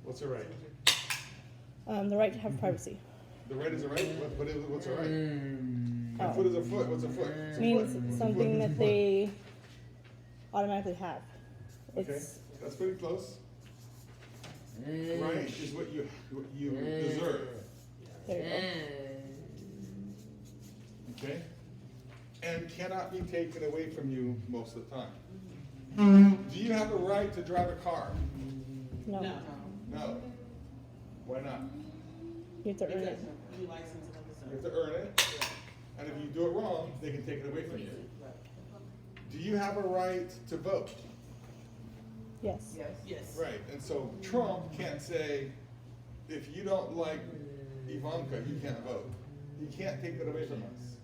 What's a right? The right to have privacy. The right is a right? What's a right? A Oh. foot is a foot. What's a foot? It's a Means foot. What's a something foot? that they automatically have. Okay, It's that's pretty close. Right is what you deserve. there you go. Okay? And cannot be taken away from you most of the time. Do you have a right to drive a car? No, No. Why not? you have to earn it. You license You have to earn it, and if you do it wrong, they can take it away from you. Do you have a right to vote? Yes. Yes. Right, and so Trump can't say, if you don't like Ivanka, you can't vote. He can't take that away from us.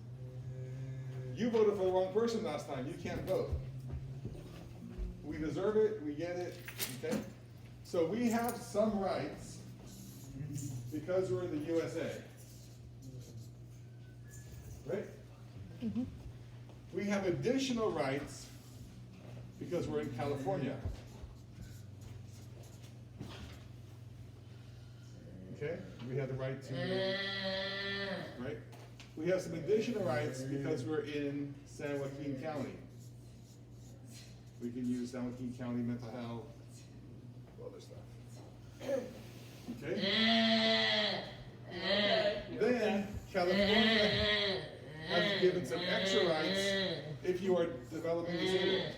You voted for the wrong person last time, you can't vote. We deserve it, we get it, okay? So we have some rights because we're in the USA. Right? Mhm. We have additional rights because we're in California. Okay? We have the right to, right? We have some additional rights because we're in San Joaquin County. We can use San Joaquin County mental health, other stuff. Okay? Then California has given some extra rights if you are developing disabled.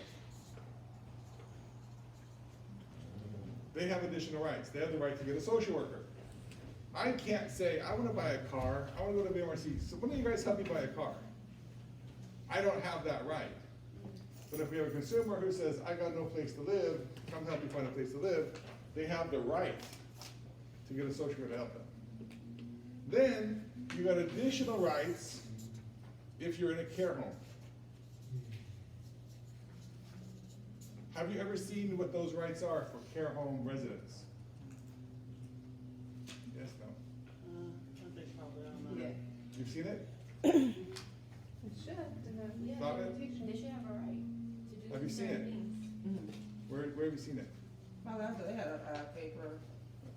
They have additional rights. They have the right to get a social worker. I can't say, I want to buy a car, I want to go to BMRC, so when do you guys help me buy a car? I don't have that right. But if we have a consumer who says, I got no place to live, come help me find a place to live, they have the right to get a social worker to help them. Then, you got additional rights if you're in a care home. Have you ever seen what those rights are for care home residents? Yes, no? I think probably, I don't know. Yeah. You've seen it? It should, yeah, Thought it? they should have a right to do Have you seen certain it? things. Where have you seen it? Probably after they had a paper.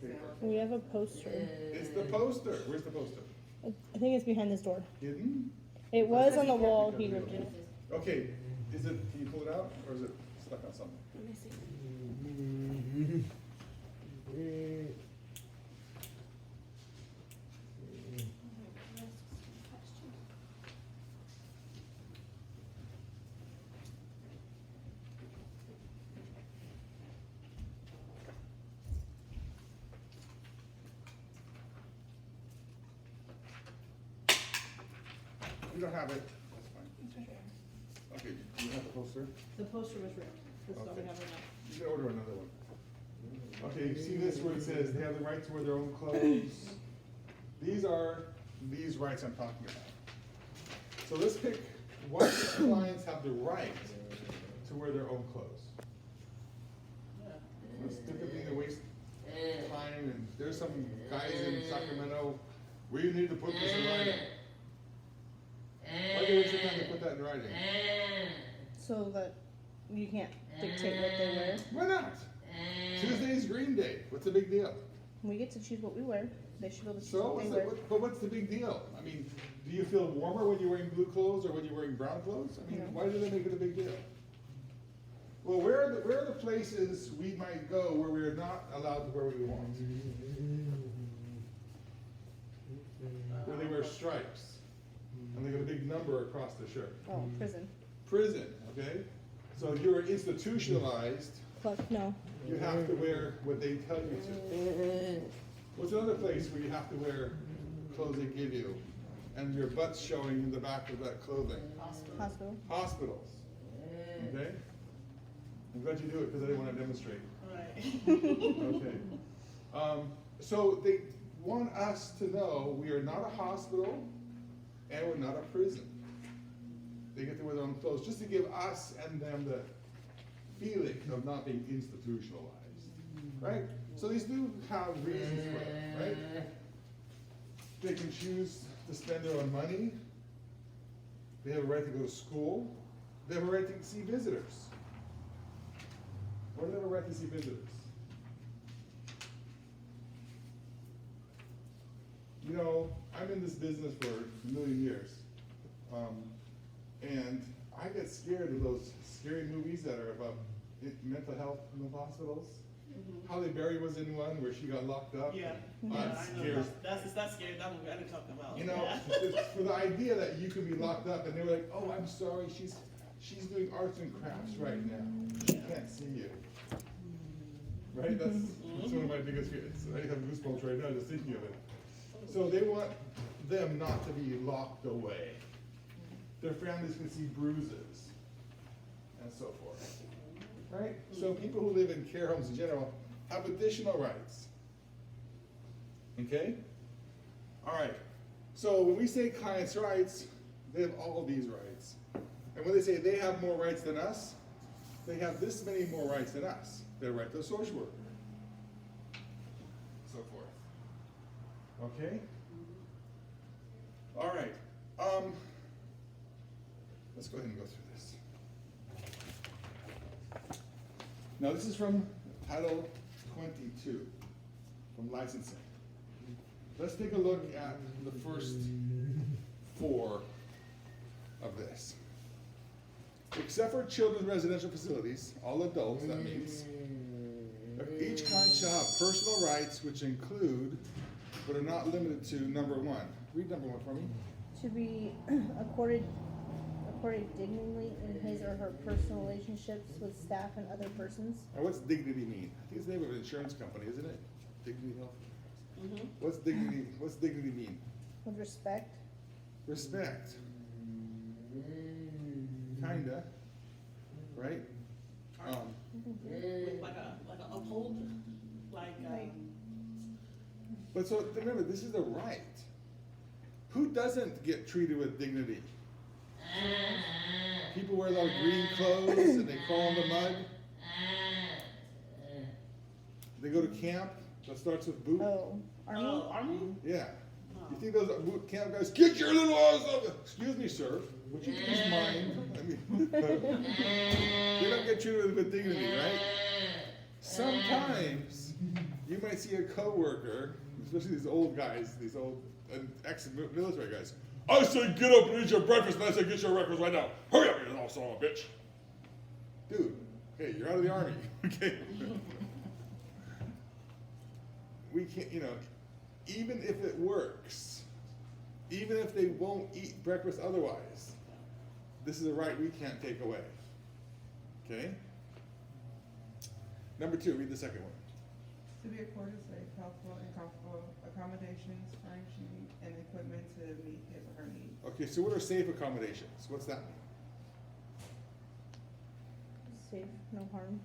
Okay. We have a poster. It's the poster. Where's the poster? I think it's behind this door. Hidden? It was on the wall here. Okay, is it, can you pull it out, or is it stuck on something? Let me see. You don't have it, that's fine. Okay, you have the poster? The poster was ripped. This is all we Okay. have right now. You can order another one. Okay, you see this where it says they have the right to wear their own clothes? These are these rights I'm talking about. So let's pick what clients have the right to wear their own clothes. Let's think of being a waste time, and there's some guys in Sacramento, we need to put this in writing. Why do you waste your time to put that in writing? So that you can't dictate what they wear. Why not? Tuesday's Green Day, what's the big deal? We get to choose what we wear. They should be able to choose So, what they wear. but what's the big deal? I mean, do you feel warmer when you're wearing blue clothes or when you're wearing brown clothes? I mean, No. why do they make it a big deal? Well, where are the places we might go where we're not allowed to wear what we want? Where they wear stripes, and they got a big number across the shirt. Oh, prison. Prison, okay? So if you're institutionalized, No. you have to wear what they tell you to. What's another place where you have to wear clothes they give you, and your butt's showing in the back of that clothing? Hospital. Hospitals, okay? I'm glad you do it, because I didn't want to demonstrate. Right. Okay. So they want us to know we are not a hospital, and we're not a prison. They get to wear their own clothes, just to give us and them the feeling of not being institutionalized, right? So these do have reasons for it, right? They can choose to spend their own money. They have a right to go to school. They have a right to see visitors. Why do they have a right to see visitors? you know, I'm in this business for a million years. And I get scared of those scary movies that are about mental health in the hospitals. Halle Berry was in one where she got locked up. Yeah, Oh, yeah, that I know, scares. that's scary, that movie, I didn't talk about. You know, Yeah. it's for the idea that you could be locked up and they were like, oh, I'm sorry, she's doing arts and crafts right now. She can't see you. Right? That's one of my biggest fears. I have goosebumps right now just thinking of it. So they want them not to be locked away. Their families can see bruises and so forth. Right? So people who live in care homes in general have additional rights. Okay? All right. So when we say clients' rights, they have all these rights. And when they say they have more rights than us, they have this many more rights than us. They have right to a social worker. So forth. Okay? All right. Let's go ahead and go through this. Now this is from Title 22, from licensing. Let's take a look at the first 4 of this. Except for children's residential facilities, all adults, that means, each client shall have personal rights which include, but are not limited to, number 1. Read number 1 for me. To be accorded dignity in his or her personal relationships with staff and other persons. Now what's dignity mean? I think it's the name of an insurance company, isn't it? Dignity Health? Mhm. What's dignity mean? With respect. Respect. Kinda. Right? With like a uphold, like, But so remember, this is a right. Who doesn't get treated with dignity? People wear those green clothes and they fall in the mud. They go to camp that starts with boot. Oh, army? Army? Yeah. You think those boot camp guys, get your little ass up? Excuse me, sir. Would you please mind? I mean, they don't get treated with dignity, right? Sometimes you might see a coworker, especially these old guys, these old ex-military guys. I say get up and eat your breakfast, and I say get your breakfast right now. Hurry up, you little son of a bitch. Dude, hey, you're out of the army, okay? We can't, you know, even if it works, even if they won't eat breakfast otherwise, this is a right we can't take away. Okay? Number 2, read the second one. To be accorded safe, healthful, and comfortable accommodations, furnishing, and equipment to meet his or her needs. Okay, so what are safe accommodations? What's that mean? Safe, no harm.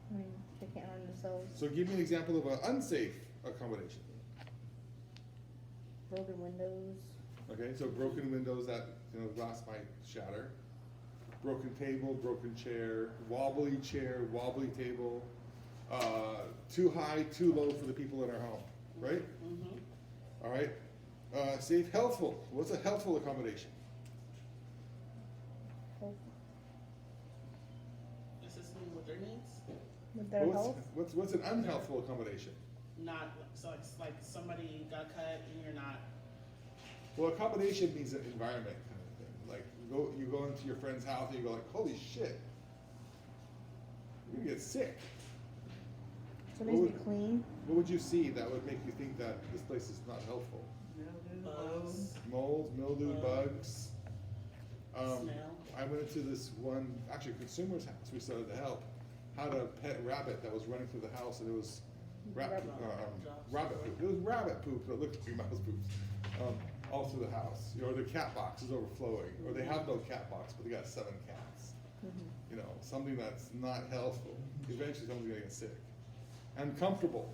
I mean, they can't harm themselves. So give me an example of an unsafe accommodation. Broken windows. Okay, so broken windows that, you know, glass might shatter. Broken table, broken chair, wobbly table, too high, too low for the people in our home, right? Mm-hmm. All right. Safe, healthful. What's a healthful accommodation? Health. Assisting with their needs, With their health. What's an unhealthful accommodation? not, so it's like somebody got cut and you're not, Well, accommodation means an environment kind of thing. Like you go into your friend's house and you go like, holy shit, you're gonna get sick. So it needs to be clean. What would you see that would make you think that this place is not helpful? Mildew, bugs, Mold, mildew, bugs. smell. I went into this one, actually consumer's house, we started to help, had a pet rabbit that was running through the house and it was rabbit poop. It was rabbit poop, so it looked like mouse poop. All through the house, or the cat box is overflowing, or they have no cat box, but they got 7 cats. You know, something that's not healthful. Eventually someone's gonna get sick. And comfortable.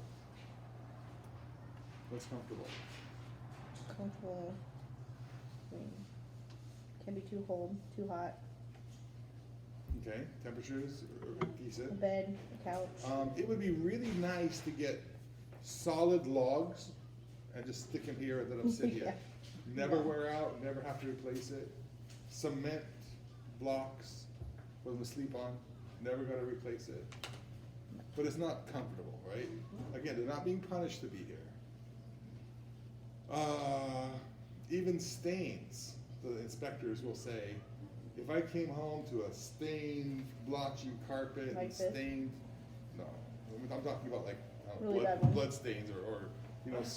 What's comfortable? Comfortable. I mean, can be too cold, too hot. Okay, temperatures are A decent. bed, a couch. It would be really nice to get solid logs and just stick them here and let them sit here. Yeah. Never Yeah. wear out, never have to replace it. Cement blocks for them to sleep on, never gotta replace it. But it's not comfortable, right? Again, they're not being punished to be here. Even stains, the inspectors will say, if I came home to a stained, blotchy carpet and Like this? stained, no, I'm talking about like Really bad ones? blood stains or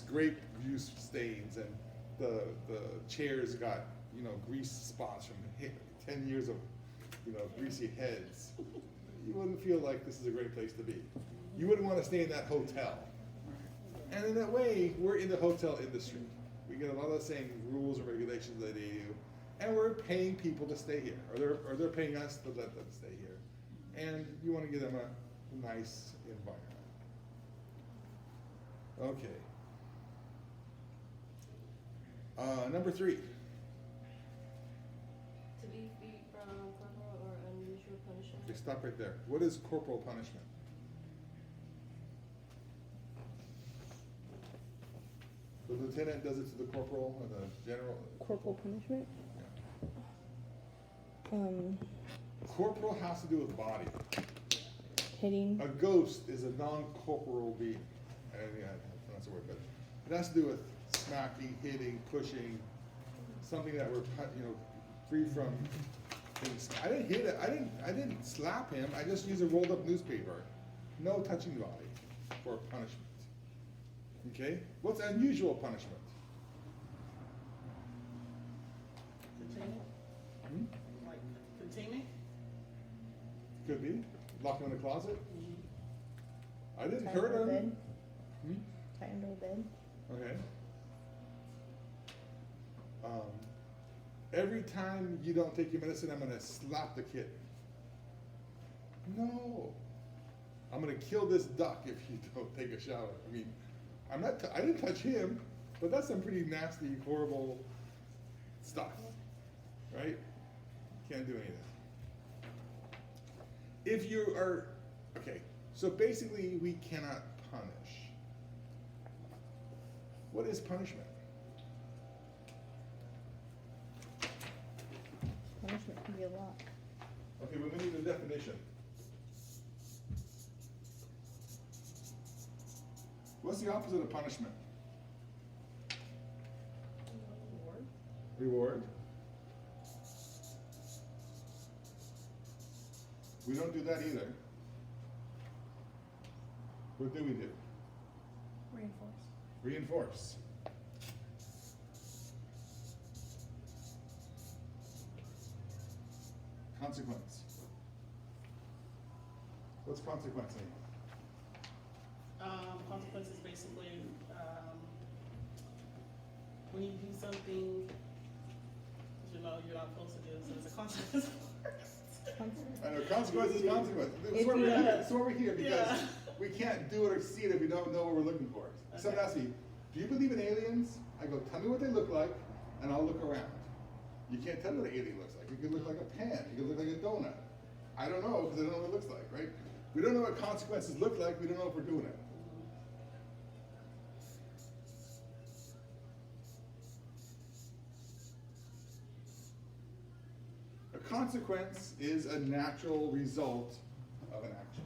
grape juice stains, and the chairs got grease spots from 10 years of greasy heads. You wouldn't feel like this is a great place to be. You wouldn't want to stay in that hotel. And in that way, we're in the hotel industry. We get a lot of the same rules and regulations that they do, and we're paying people to stay here, or they're paying us to let them stay here. And you want to give them a nice environment. Okay. Number 3. To be free from corporal or unusual punishment. Okay, stop right there. What is corporal punishment? The lieutenant does it to the corporal or the general? Corporal punishment? Corporal has to do with body. Hitting. A ghost is a non-corporal being. That's a word, but it has to do with smacking, hitting, pushing, something that we're free from things. I didn't hit it. I didn't slap him. I just used a rolled up newspaper. No touching the body for punishment. Okay? What's unusual punishment? Containment? Like containment? Could be. Lock him in a closet. I didn't Tie hurt him to a him. bed. Hmm? Tie him to a bed. Okay. Every time you don't take your medicine, I'm gonna slap the kid. No. I'm gonna kill this duck if you don't take a shower. I mean, I didn't touch him, but that's some pretty nasty, horrible stuff, right? Can't do anything. If you are, okay, so basically we cannot punish. What is punishment? Punishment can be a lot. Okay, but we need a definition. What's the opposite of punishment? Reward. We don't do that either. What do we do? Reinforce. Reinforce. Consequence. What's consequence mean? Consequences basically, when you do something you're not supposed to do, so there's a consequence. I know, consequence is consequence. That's If why we're you- here, that's why we're here, because Yeah. we can't do it or see it if we don't know what we're looking for. Someone Okay. asks me, do you believe in aliens? I go, tell me what they look like, and I'll look around. You can't tell me what an alien looks like. It could look like a pen, it could look like a donut. I don't know, because I don't know what it looks like, right? We don't know what consequences look like, we don't know if we're doing it. A consequence is a natural result of an action.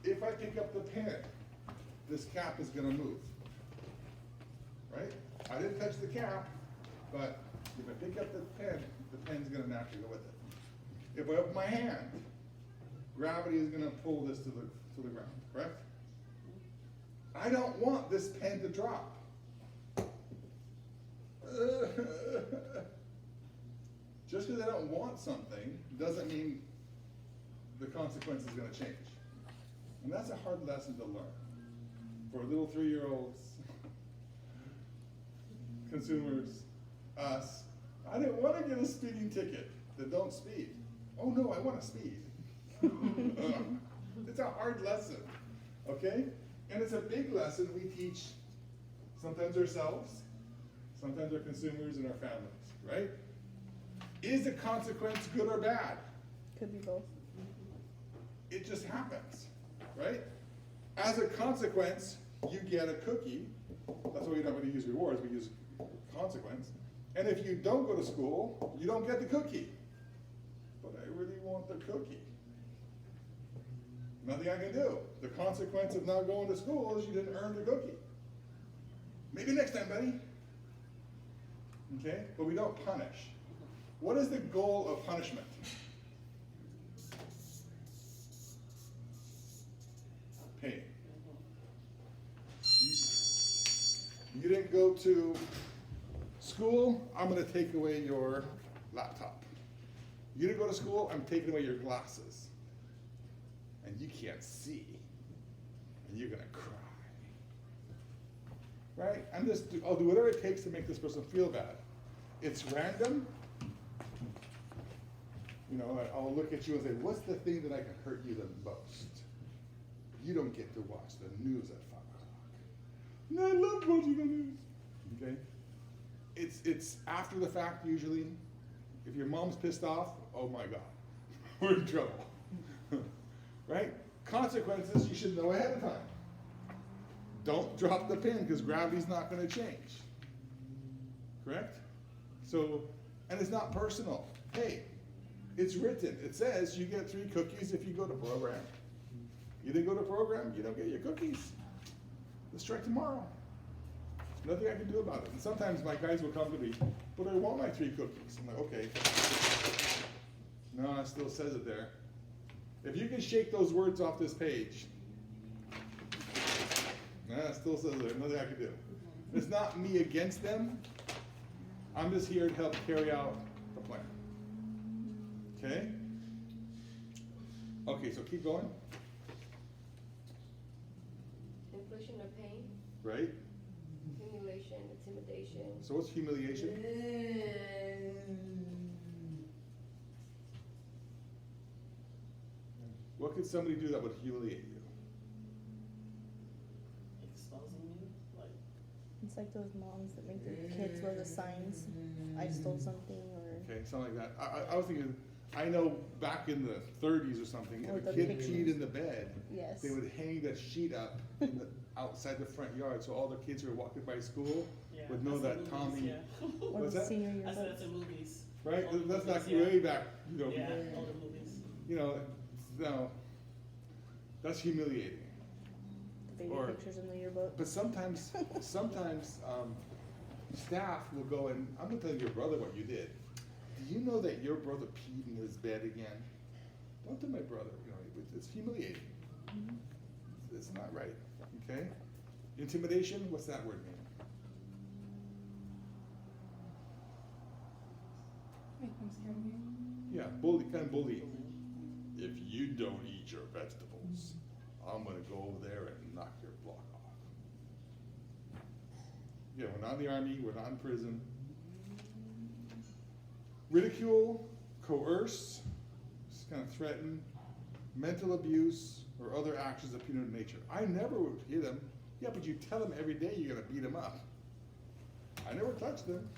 If I pick up the pen, this cap is gonna move, right? I didn't touch the cap, but if I pick up the pen's gonna naturally go with it. If I open my hand, gravity is gonna pull this to the ground, correct? I don't want this pen to drop. Just because I don't want something doesn't mean the consequence is gonna change. And that's a hard lesson to learn. For little 3-year-olds, consumers, us, I didn't want to get a speeding ticket, then don't speed. Oh no, I want to speed. It's a hard lesson, okay? And it's a big lesson we teach sometimes ourselves, sometimes our consumers and our families, right? Is the consequence good or bad? Could be both. It just happens, right? As a consequence, you get a cookie. That's why we don't really use rewards, we use consequence. And if you don't go to school, you don't get the cookie. But I really want the cookie. Nothing I can do. The consequence of not going to school is you didn't earn the cookie. Maybe next time, buddy. Okay? But we don't punish. What is the goal of punishment? Pain. You didn't go to school, I'm gonna take away your laptop. You didn't go to school, I'm taking away your glasses. And you can't see. And you're gonna cry. Right? I'll do whatever it takes to make this person feel bad. It's random. You know, I'll look at you and say, what's the thing that I can hurt you the most? You don't get to watch the news at 5 o'clock. No, I love watching the news. Okay? It's after the fact usually. If your mom's pissed off, oh my God, we're in trouble. Right? Consequences you should know ahead of time. Don't drop the pin because gravity's not going to change. Correct? So, and it's not personal. Hey, it's written. It says you get 3 cookies if you go to program. You didn't go to program, you don't get your cookies. Let's try tomorrow. There's nothing I can do about it. And sometimes my guys will come to me, but I want my 3 cookies. I'm like, okay. No, it still says it there. If you can shake those words off this page, it still says there. Nothing I can do. It's not me against them. I'm just here to help carry out the plan. Okay? Okay, so keep going. Infliction of pain, Right? humiliation, intimidation. So what's humiliation? What could somebody do that would humiliate you? Exposing you, like, It's like those moms that make their kids wear the signs, I stole something, or Okay, something like that. I was thinking, I know back in the 30s or something, Or if a the kid pictures. peed in the bed, yes. they would hang that sheet up in the, outside the front yard, so all the kids who were walking by school yeah. would know that's in that movies, Tommy, yeah. Or what's the that? senior I said yearbook. that's in movies. Right? Older That's back movies, way back, you know. Yeah, older movies. You know, no, that's humiliating. The baby or- pictures in the yearbook. But sometimes staff will go and, I'm gonna tell your brother what you did. Do you know that your brother peed in his bed again? Don't tell my brother, you know, it's humiliating. It's not right, okay? Intimidation, what's that word mean? Make them scared of you. Yeah, bully, kind of bullying. If you don't eat your vegetables, I'm gonna go over there and knock your block off. Yeah, we're not in the army, we're not in prison. Ridicule, coerce, just kind of threaten, mental abuse, or other actions of punitive nature. I never would hit him. Yeah, but you tell him every day you're gonna beat him up. I never touched them.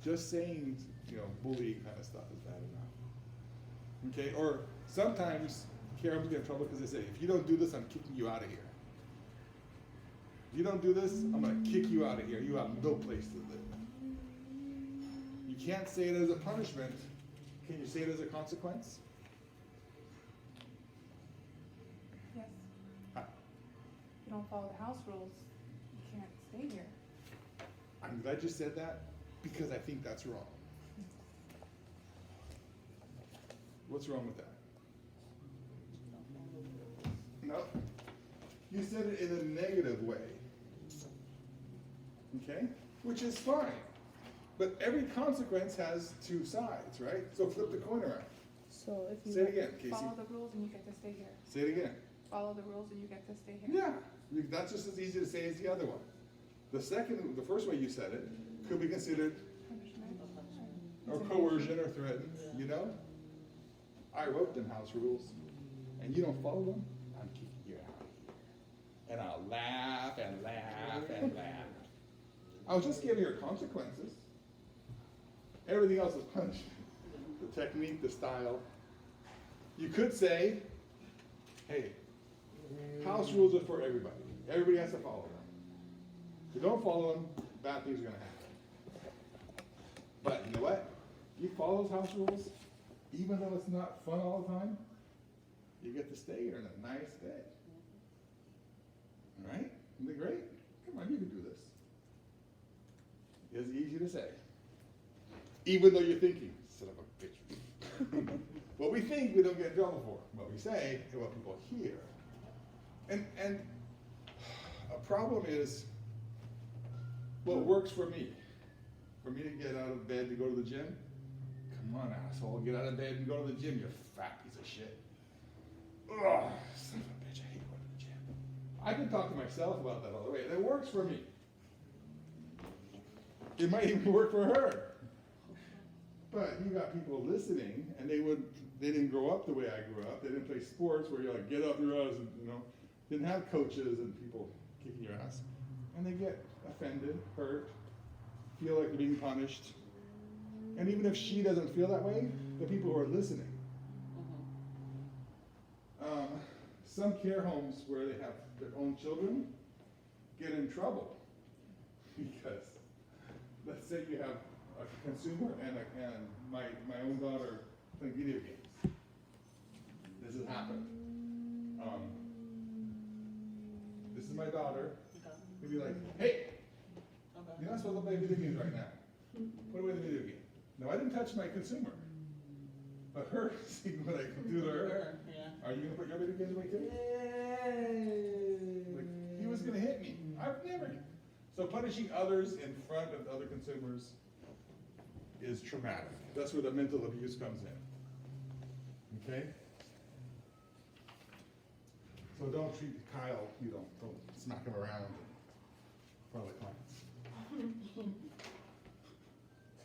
Just saying, you know, bullying kind of stuff is bad enough. Okay, or sometimes Karen's get in trouble because they say, if you don't do this, I'm kicking you out of here. If you don't do this, I'm gonna kick you out of here. You have no place to live. You can't say it as a punishment. Can you say it as a consequence? Yes. How? If you don't follow the house rules, you can't stay here. I'm glad you said that because I think that's wrong. What's wrong with that? No. You said it in a negative way. Okay? Which is fine. But every consequence has 2 sides, right? So flip the coin around. So if you Say it again, Casey. Follow the rules and you get to stay here. Say it again. Follow the rules and you get to stay here. Yeah. That's just as easy to say as the other one. The first way you said it could be considered Punishment. or coercion or threatened, you know? I wrote them house rules, and you don't follow them, I'm kicking you out. And I'll laugh and laugh and laugh. I was just giving her consequences. Everything else is punishment. The technique, the style. You could say, hey, house rules are for everybody. Everybody has to follow them. If you don't follow them, bad things are gonna happen. But you know what? You follow those house rules, even though it's not fun all the time, you get to stay here in a nice day. All right? Isn't it great? Come on, you can do this. It's easy to say. Even though you're thinking, son of a bitch. What we think we don't get in trouble for. What we say and what people hear. And a problem is what works for me. For me to get out of bed to go to the gym, come on, asshole, get out of bed and go to the gym, you fat piece of shit. Ugh, son of a bitch, I hate going to the gym. I can talk to myself about that all the way, and it works for me. It might even work for her. But you got people listening, and they didn't grow up the way I grew up. They didn't play sports where you're like, get up your ass, and didn't have coaches and people kicking your ass. And they get offended, hurt, feel like they're being punished. And even if she doesn't feel that way, the people who are listening. Some care homes where they have their own children get in trouble because let's say you have a consumer and my own daughter playing video games. This has happened. This is my daughter. We'd be like, hey, Okay. you're not supposed to play video games right now. Put away the video game. No, I didn't touch my consumer. But her, see what I can do to her. Yeah. Are you gonna put your video games away too? Like, he was gonna hit me. I've never. So punishing others in front of other consumers is traumatic. That's where the mental abuse comes in. Okay? So don't treat Kyle, don't smack him around in front of the clients.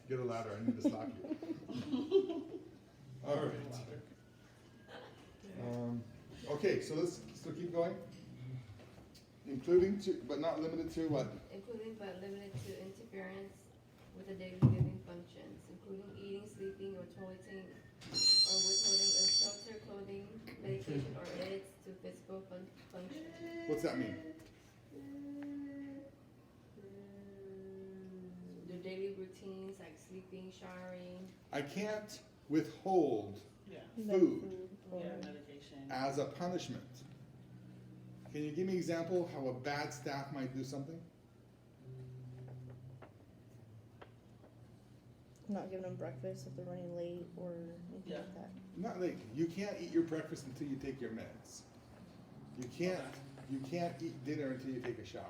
Get a ladder, I need to slap you. All right. Okay, so let's still keep going. Including to, but not limited to what? Including but limited to interference with the daily living functions, including eating, sleeping, or toileting, or withholding of shelter, clothing, medication, or aids to physical functions. What's that mean? Their daily routines like sleeping, showering. I can't withhold Yeah. food or Yeah, medication. as a punishment. Can you give me an example how a bad staff might do something? not giving them breakfast if they're running late or anything Yeah. like that. Not like, you can't eat your breakfast until you take your meds. You can't eat dinner until you take a shower.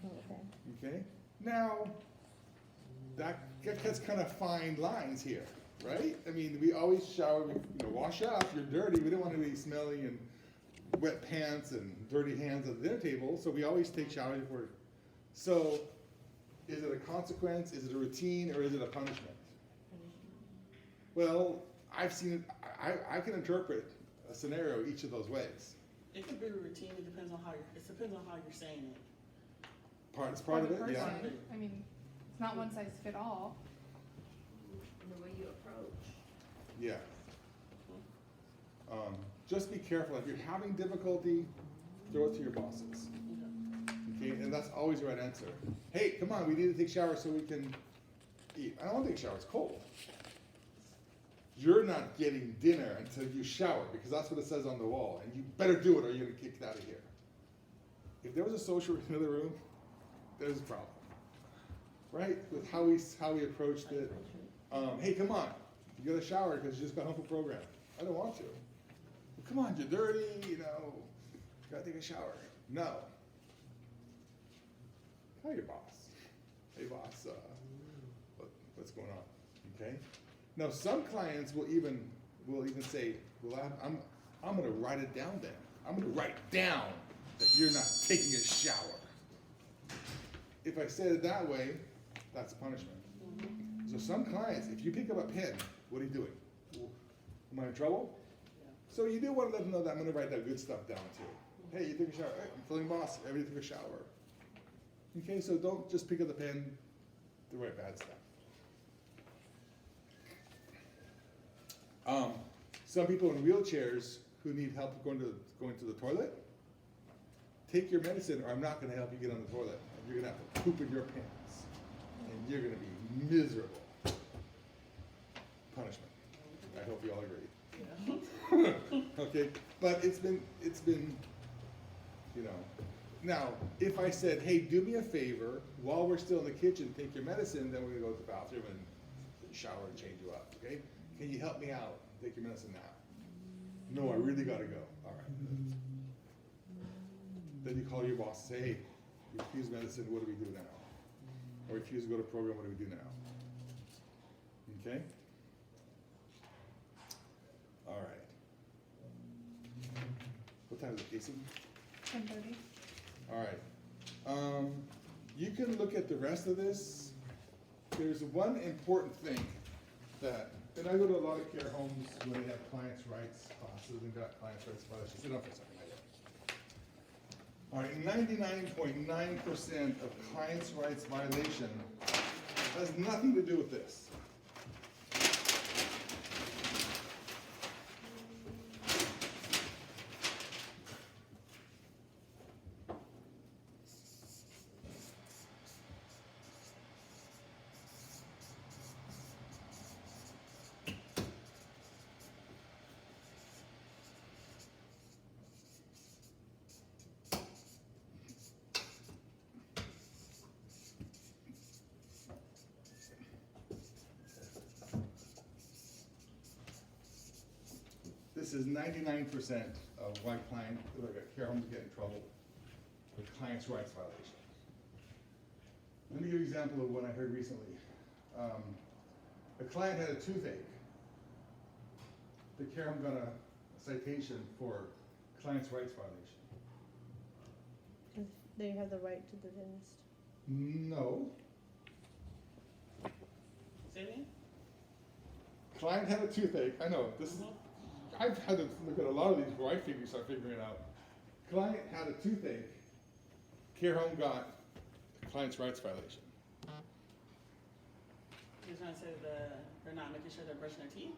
Oh, okay. Okay? Now, that's kind of fine lines here, right? I mean, we always shower, wash up, you're dirty, we don't want to be smelly and wet pants and dirty hands at the dinner table, so we always take showers before. So, is it a consequence, is it a routine, or is it a punishment? Well, I've seen it, I can interpret a scenario each of those ways. It could be a routine, it depends on how you're saying it. It's part of it, For the yeah. person. I mean, it's not one size fit all. In the way you approach. Yeah. Just be careful, if you're having difficulty, throw it to your bosses. Okay, and that's always the right answer. Hey, come on, we need to take showers so we can eat. I don't want to take a shower, it's cold. You're not getting dinner until you shower, because that's what it says on the wall, and you better do it or you're gonna get kicked out of here. If there was a social room in the other room, there's a problem. Right? With how we approached it. Hey, come on, you gotta shower because you just got home from program. I don't want to. Well, come on, you're dirty, gotta take a shower. No. Call your boss. Hey boss, what's going on? Okay? Now some clients will even say, well, I'm gonna write it down then. I'm gonna write down that you're not taking a shower. If I said it that way, that's punishment. So some clients, if you pick up a pen, what are you doing? Am I in trouble? So you do want to let them know that I'm gonna write that good stuff down too. Hey, you took a shower. Hey, I'm feeling boss. Everybody took a shower. Okay, so don't just pick up the pen to write bad stuff. Some people in wheelchairs who need help going to the toilet, take your medicine or I'm not gonna help you get on the toilet. And you're gonna have to poop in your pants. And you're gonna be miserable. Punishment. I hope you all agree. Okay, but it's been, Now, if I said, hey, do me a favor, while we're still in the kitchen, take your medicine, then we're gonna go to the bathroom and shower and change you up, okay? Can you help me out? Take your medicine now. No, I really gotta go. All right. Then you call your boss and say, hey, you refuse medicine, what do we do now? Or refuse to go to program, what do we do now? Okay? All right. What time is it, Casey? 10:30. All right. You can look at the rest of this. There's one important thing that, and I go to a lot of care homes when they have clients' rights classes and got clients' rights violations. Sit down for a second. All right, 99.9% of clients' rights violation has nothing to do with this. This is 99% of why care homes get in trouble with clients' rights violations. Let me give you an example of one I heard recently. A client had a toothache. The care home got a citation for clients' rights violation. Cause they have the right to the dentist. No. Say it again? Client had a toothache. I know, this is, I've had to look at a lot of these before I start figuring it out. Client had a toothache. Care home got a client's rights violation. You're trying to say that they're not making sure they're brushing their teeth?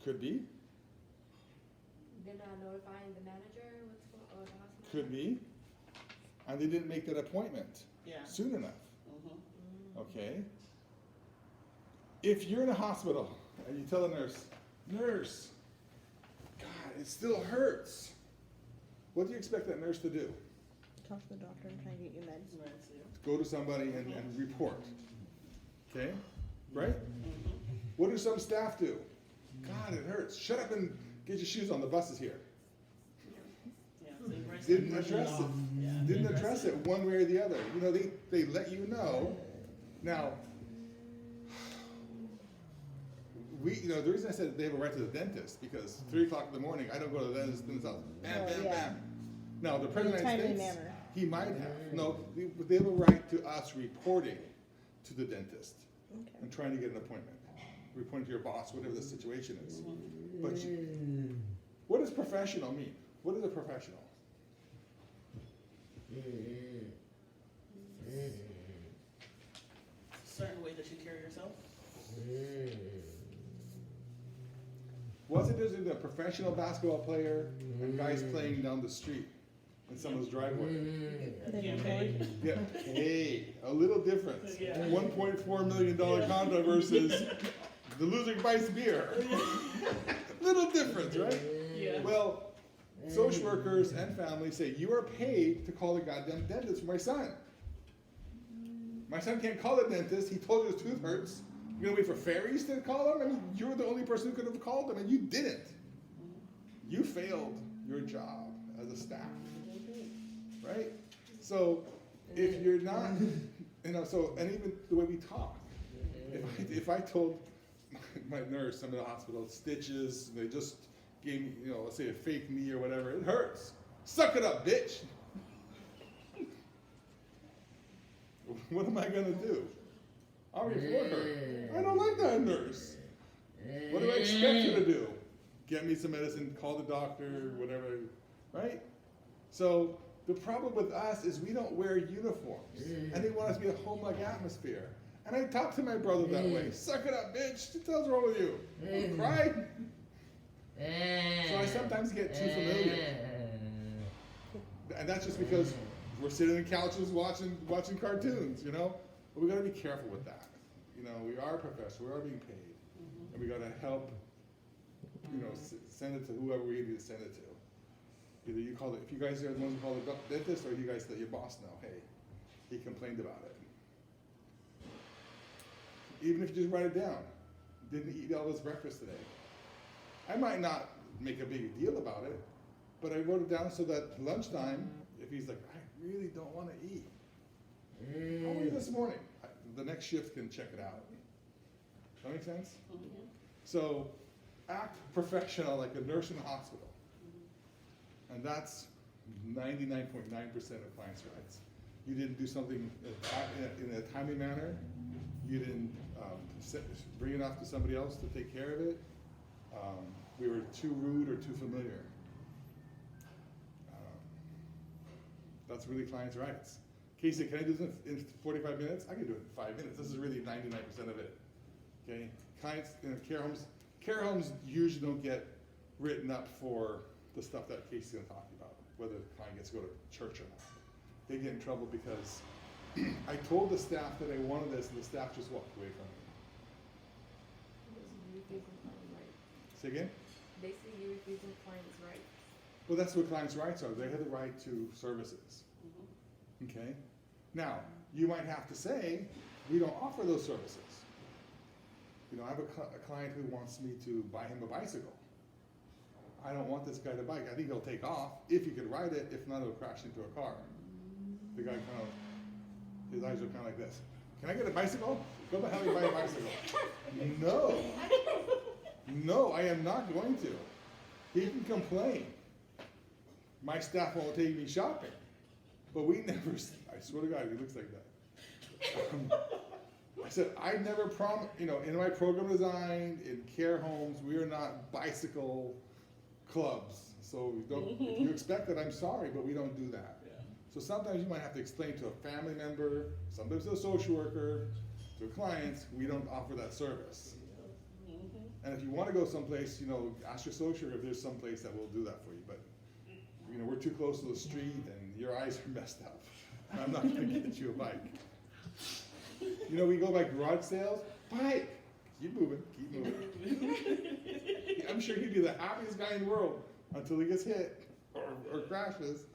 Could be, They're not notifying the manager or the hospital? could be. And they didn't make that appointment Yeah. soon enough, Mm-hmm. okay? If you're in a hospital and you tell a nurse, nurse, God, it still hurts. What do you expect that nurse to do? Talk to the doctor and try and get you meds. Right, so, Go to somebody and report, okay? Right? mm-hmm. What do some staff do? God, it hurts. Shut up and get your shoes on. The bus is here. Yeah, so you brush Didn't them. address it. Yeah, Didn't they address it one way or the other. You know, they let you know. Now, the reason I said they have a right to the dentist, because 3 o'clock in the morning, I don't go to the dentist's house. Bam, Oh, bam, yeah. bam. Now, the In a President of the timely United States, manner. he might have. No, they have a right to us reporting to the dentist Okay. and trying to get an appointment. Reporting to your boss, whatever the situation is. But what does professional mean? What is a professional? certain way that you carry yourself. What's the difference between a professional basketball player and guys playing down the street in someone's driveway? They Getting don't paid. Get paid. A little difference. Yeah. $1.4 million condo versus the loser buys beer. Little difference, right? Yeah. Well, social workers and families say, you are paid to call the goddamn dentist for my son. My son can't call the dentist. He told you his tooth hurts. You're gonna wait for fairies to call him? I mean, you're the only person who could have called him, and you didn't. You failed your job as a staff, right? So if you're not, so, and even the way we talk, if I told my nurse, I'm in the hospital, stitches, they just gave me, let's say a fake knee or whatever, it hurts. Suck it up, bitch. What am I gonna do? I'll report her. I don't like that nurse. What do I expect her to do? Get me some medicine, call the doctor, whatever, right? So the problem with us is we don't wear uniforms, and they want us to be a home-like atmosphere. And I talk to my brother that way. Suck it up, bitch. What the hell's wrong with you? You cry? So I sometimes get too familiar. And that's just because we're sitting on couches watching cartoons, But we gotta be careful with that. We are professionals, we are being paid, and we gotta help, send it to whoever we need to send it to. Either you call it, if you guys are the ones who call the dentist, or you guys let your boss know, hey, he complained about it. Even if you just write it down, didn't eat all his breakfast today. I might not make a big deal about it, but I wrote it down so that lunchtime, if he's like, I really don't want to eat. Only this morning, the next shift can check it out. Does that make sense? So act professional like a nurse in a hospital. And that's 99.9% of clients' rights. You didn't do something in a timely manner. You didn't bring it off to somebody else to take care of it. We were too rude or too familiar. That's really clients' rights. Casey, can I do this in 45 minutes? I can do it in 5 minutes. This is really 99% of it. Okay, clients in care homes usually don't get written up for the stuff that Casey's gonna talk about, whether the client gets to go to church or not. They get in trouble because I told the staff that I wanted this, and the staff just walked away from Basically, you refusing client rights. it. Say again? Basically, you refusing client's rights. Well, that's what clients' rights are. They have the right to services. Okay? Now, you might have to say, we don't offer those services. You know, I have a client who wants me to buy him a bicycle. I don't want this guy to bike. I think he'll take off if he could ride it. If not, he'll crash into a car. The guy his eyes are kind of like this. Can I get a bicycle? Go the hell you buy a bicycle. No. No, I am not going to. He can complain. My staff won't take me shopping. But we never, I swear to God, he looks like that. I said, I never promised, you know, in my program design, in care homes, we are not bicycle clubs. So don't, if you expect that, I'm sorry, but we don't do that. Yeah. So sometimes you might have to explain to a family member, sometimes to a social worker, to clients, we don't offer that service. And if you want to go someplace, you know, ask your social worker if there's some place that will do that for you. But, you know, we're too close to the street and your eyes are messed up. I'm not going to get you a bike. You know, we go by garage sales, bike. Keep moving, keep moving. I'm sure he'd be the happiest guy in the world until he gets hit or crashes.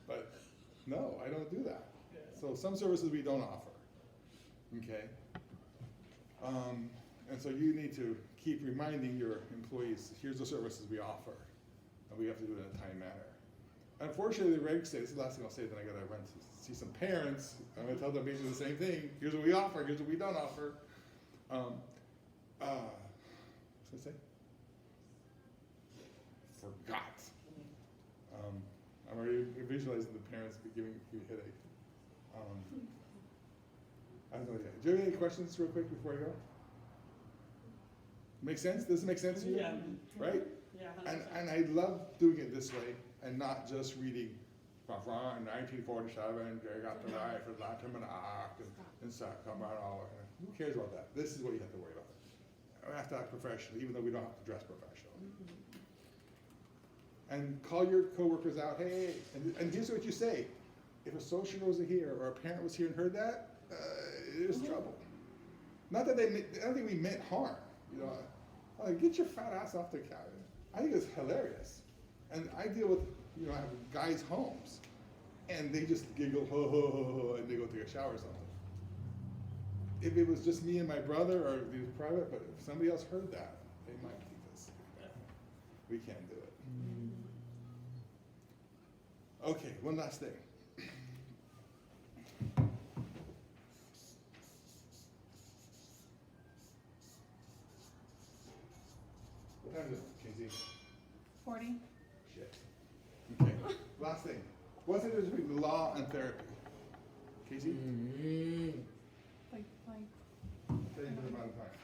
But no, I don't do that. So some services we don't offer. Okay? And so you need to keep reminding your employees, here's the services we offer. And we have to do it in a timely manner. Unfortunately, the regs say, this is the last thing I'll say, then I gotta run to see some parents. I'm gonna tell them basically the same thing. Here's what we offer, here's what we don't offer. What's I say? Forgot. I'm already visualizing the parents giving you a headache. I have no idea. Do you have any questions real quick before I go? Make sense? Does it make sense to you? Yeah. Right? Yeah, And I love doing it this way and not just reading from 1947, they got to life and Latin and act and come out all. Who cares about that? This is what you have to worry about. I have to act professional, even though we don't have to dress professional. And call your coworkers out, hey, and here's what you say. If a social worker was here or a parent was here and heard that, there's trouble. Not that I don't think we meant harm. You know, like, get your fat ass off the couch. I think it's hilarious. And I deal with, you know, I have guys' homes, and they just giggle, ho, ho, ho, ho, and they go take a shower or something. If it was just me and my brother, or if it was private, but if somebody else heard that, they might think this. We can't do it. Okay, one last thing. What time is it, Casey? 40. Shit. Okay, last thing. What's the difference between law and therapy? Casey? Like, Tell you for the amount of time.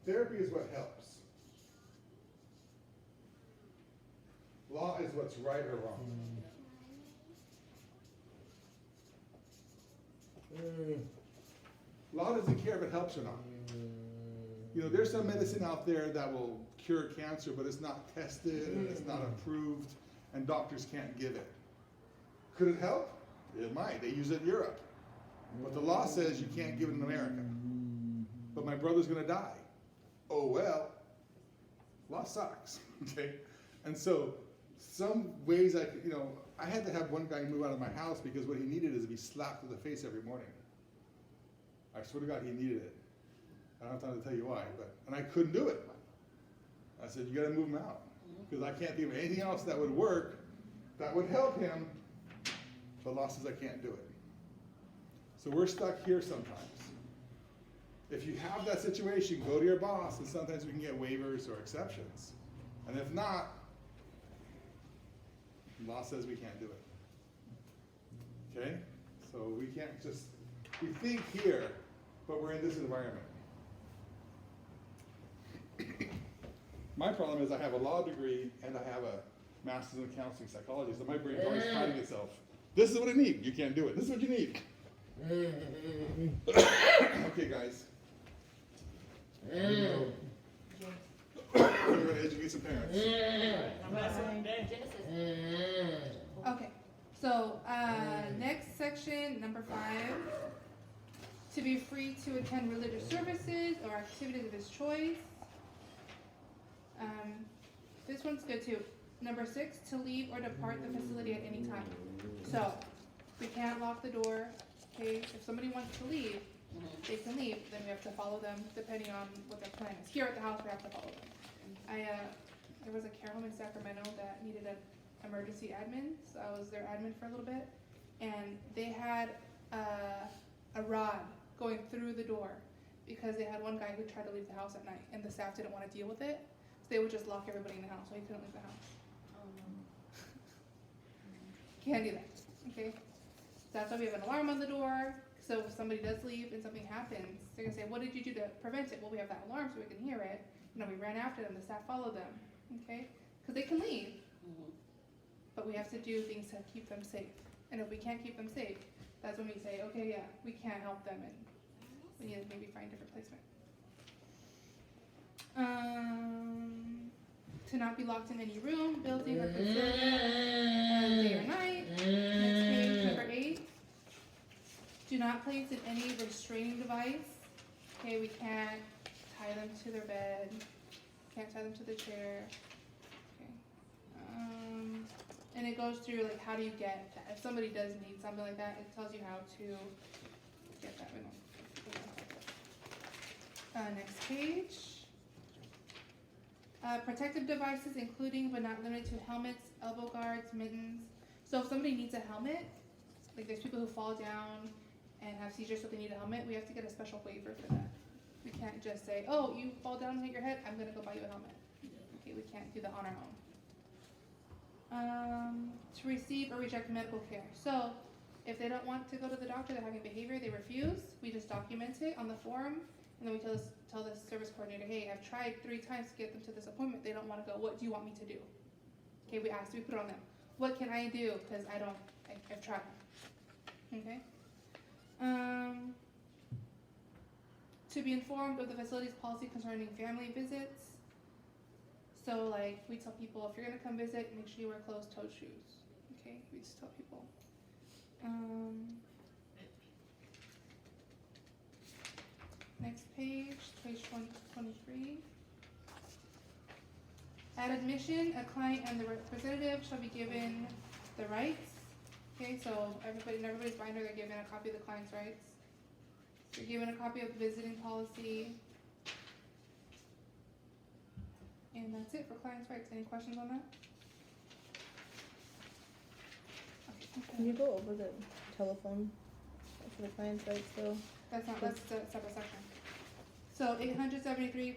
Therapy is what helps. Law is what's right or wrong. Law doesn't care if it helps or not. You know, there's some medicine out there that will cure cancer, but it's not tested and it's not approved, and doctors can't give it. Could it help? It might. They use it in Europe. But the law says you can't give it in America. But my brother's gonna die. Oh well. Law sucks. Okay? And so some ways I could, I had to have one guy move out of my house because what he needed is to be slapped in the face every morning. I swear to God, he needed it. I don't have time to tell you why, and I couldn't do it. I said, you gotta move him out, because I can't think of anything else that would work, that would help him. The law says I can't do it. So we're stuck here sometimes. If you have that situation, go to your boss, and sometimes we can get waivers or exceptions. And if not, the law says we can't do it. Okay? So we can't just, we think here, but we're in this environment. My problem is I have a law degree and I have a master's in counseling psychology, so my brain's always fighting itself. This is what I need. You can't do it. This is what you need. Okay, guys. We're gonna educate some parents. I'm asking today. Genesis. Okay, so, next section, number 5. To be free to attend religious services or activities of his choice. This one's good too. Number 6, to leave or depart the facility at any time. So, we can't lock the door, okay? If somebody wants to leave, they can leave, then we have to follow them depending on what their plan is. Here at the house, we have to follow them. There was a care home in Sacramento that needed an emergency admin, so I was their admin for a little bit, and they had a rod going through the door because they had one guy who tried to leave the house at night, and the staff didn't want to deal with it, so they would just lock everybody in the house so he couldn't leave the house. Can't do that, okay? That's why we have an alarm on the door, so if somebody does leave and something happens, they're gonna say, what did you do to prevent it? Well, we have that alarm so we can hear it. We ran after them, the staff followed them, okay? Because they can leave, but we have to do things to keep them safe. And if we can't keep them safe, that's when we say, okay, yeah, we can't help them and we need to maybe find different placement. To not be locked in any room, building, or facility, day or night. Next page, number 8. Do not place in any restraining device. Okay, we can't tie them to their bed. Can't tie them to the chair. Okay. And it goes through like how do you get that? If somebody does need something like that, it tells you how to get that. Next page. Protective devices, including but not limited to helmets, elbow guards, mittens. So if somebody needs a helmet, like there's people who fall down and have seizures so they need a helmet, we have to get a special waiver for that. We can't just say, oh, you fall down and hit your head, I'm gonna go buy you a helmet. Okay, we can't do that on our own. To receive or reject medical care. So if they don't want to go to the doctor, they're having behavior, they refuse, we just document it on the form, and then we tell the service coordinator, hey, I've tried 3 times to get them to this appointment, they don't wanna go, what do you want me to do? Okay, we put it on them. What can I do? Because I've tried. Okay? To be informed of the facility's policy concerning family visits. So like, we tell people, if you're gonna come visit, make sure you wear closed-toed shoes. Okay, we just tell people. Next page, page 23. At admission, a client and the representative shall be given the rights. Okay, so in everybody's binder, they're given a copy of the client's rights. You're given a copy of the visiting policy. And that's it for client's rights. Any questions on that? Can you go over the telephone for the client's rights though? That's a separate section. So 873,